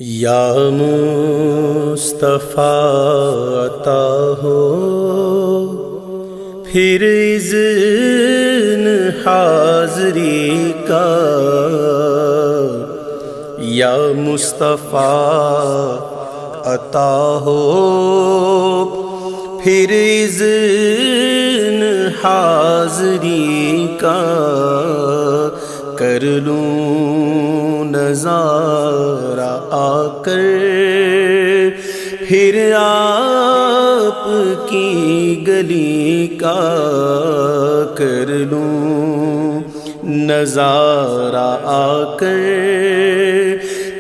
یا مصطفیٰ عطا ہو پھر اذن حاضری کا، یا مصطفیٰ عطا ہو پھر اذن حاضری کا، کر لوں نظارہ آ کر پھر آپ کی گلی کا، کر لوں نظارہ آ کر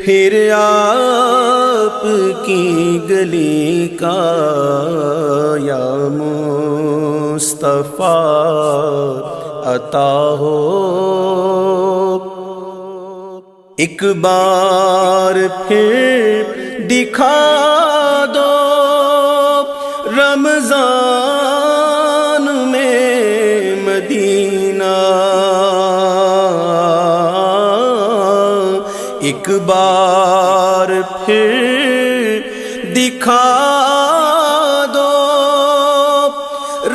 پھر آپ کی گلی کا، یا مصطفیٰ عطا ہو۔ ایک بار پھر دکھا دو رمضان میں مدینہ، ایک بار پھر دکھا دو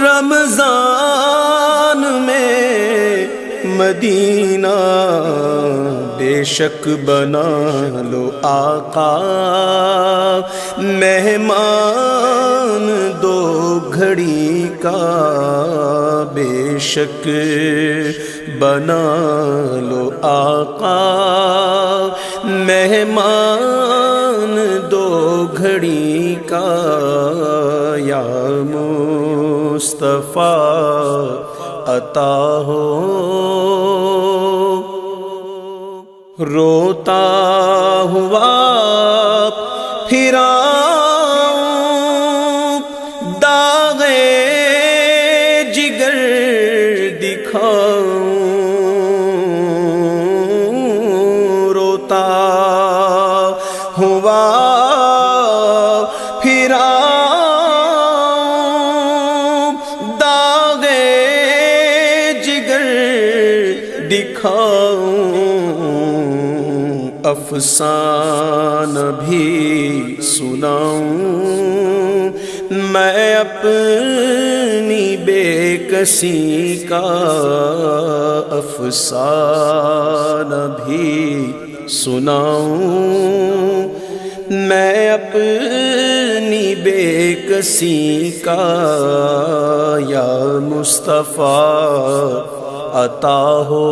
رمضان میں مدینہ، بے شک بنا لو آقا مہمان دو گھڑی کا، بے شک بنا لو آقا مہمان دو گھڑی کا، یا مصطفیٰ عطا ہو۔ روتا ہوا پھر آؤں داغ جگر دکھاؤں، روتا ہوا پھر آؤں داغ جگر دکھاؤں، افسانہ بھی سناؤں میں اپنی بے کسی کا، افسانہ بھی سناؤں میں اپنی بے کسی کا، یا مصطفیٰ عطا ہو۔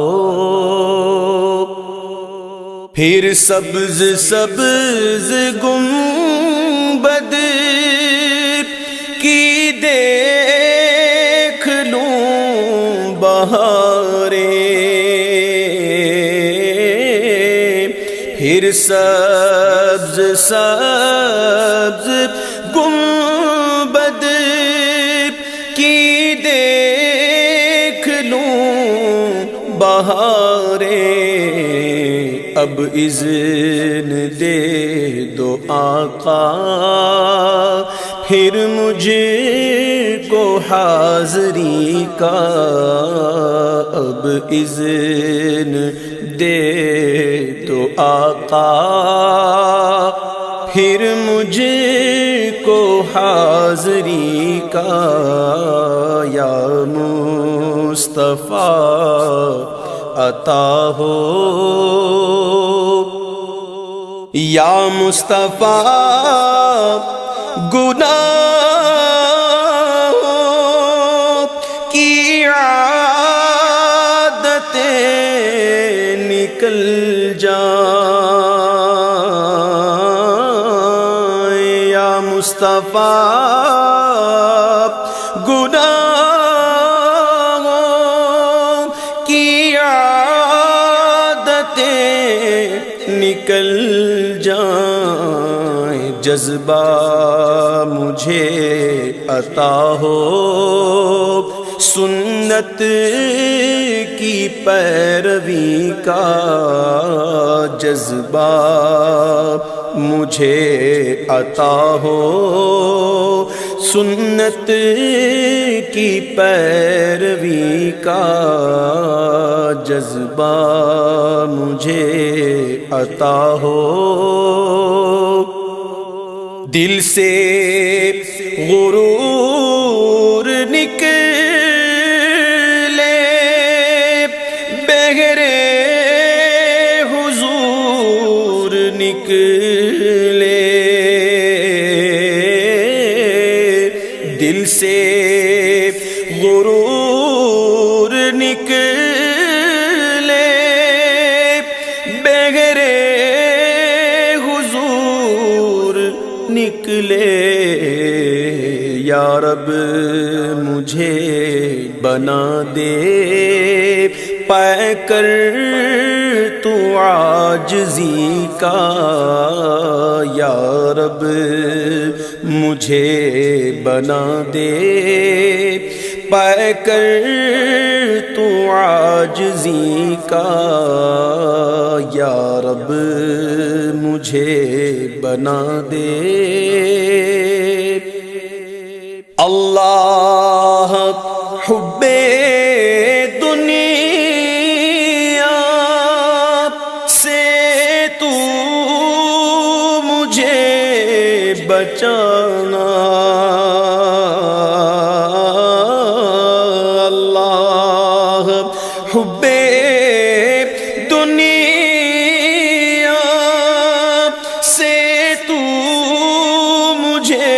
پھر سبز سبز گنبد کی دیکھ لوں بہاریں، پھر سبز سبز گنبد کی دیکھ لوں بہاریں، اب اذن دے دو آقا پھر مجھے کو حاضری کا، اب اذن دے دو آقا پھر مجھے کو حاضری کا، یا مصطفیٰ عطا ہو۔ یا مصطفیٰ گناہوں کی عادتیں نکل جائیں، یا مصطفیٰ گناہوں کی عادتیں نکل جائیں، جذبہ مجھے عطا ہو سنت کی پیروی کا، جذبہ مجھے عطا ہو سنت کی پیروی کا، جذبہ مجھے عطا ہو، دل سے غرور نکلے، بغیر حضور نکلے، دل سے غرور نکلے، بغیر حضور نکلے، یا رب مجھے بنا دے پا کر تو عاجزی کا، یا رب مجھے بنا دے پا کر تو عاجزی کا، یا رب مجھے بنا دے۔ اللہ حب دنیا سے تو مجھے بچانا، اللہ حب دنیا سے تو مجھے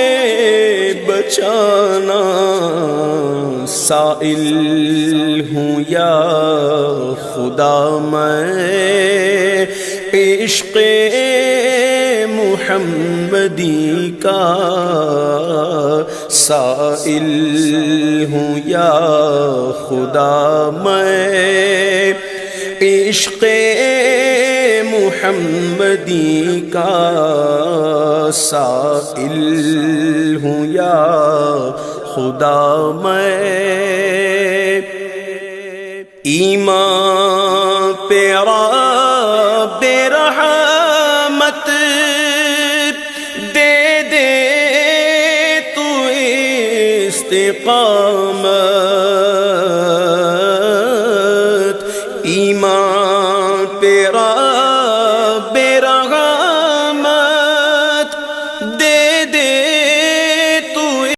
بچانا، سائل ہوں یا خدا میں عشق محمدی کا، سائل ہوں یا خدا میں عشق محمدی کا، سائل ہوں یا خدا میں، ایمان پہ رب رحمت دے دے تو استقامت،